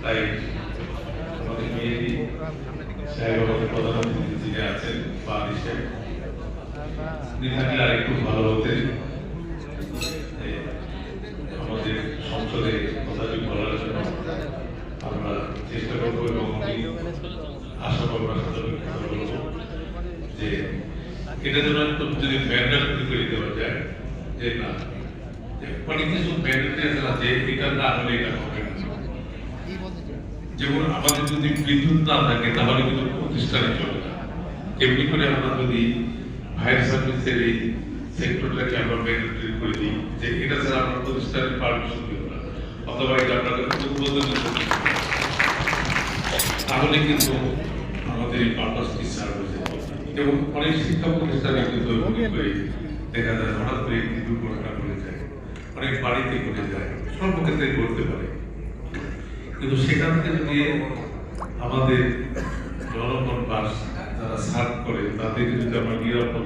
তাই আমাদের মেয়েরই সাহেব আমাদের প্রধানমন্ত্রী যিনি আছেন বাড়ি সাহেব উনি থাকলে আরেকটু ভালো হতেন। আমাদের সংসদে কথাটি বলার জন্য আমরা চেষ্টা করবো এবং আমি আশা করবো যে এটা যেন একটু যদি ম্যান্ডেটরি করে দেওয়া যায় যে না মানে কিছু ম্যান্ডেটরি আছে এটা না হলে এটা হবে না। যেমন আমাদের যদি বিদ্যুৎ না থাকে তাহলে কিন্তু প্রতিষ্ঠানে চলে না। এমনি করে আমরা যদি ফায়ার সার্ভিসের এই সেক্টরটাকে আমরা ম্যান্ডেটরি করে দিই যে এটা ছাড়া আমরা প্রতিষ্ঠানের পারমিশন দিব না অথবা এটা আপনাদের উদ্বোধন তাহলে কিন্তু আমাদের এই পারপাসটি সার্ভ হয়ে যাবে। এবং অনেক শিক্ষা প্রতিষ্ঠানে কিন্তু দেখা যায় হঠাৎ করে একটি দুর্ঘটনা ঘটে যায়, অনেক বাড়িতে ঘটে যায়, সর্বক্ষেত্রে ঘটতে পারে। কিন্তু সেখান থেকে যদি আমাদের জনগণ বাস যারা সার্ভ করে তাদেরকে যদি আমরা নিরাপদ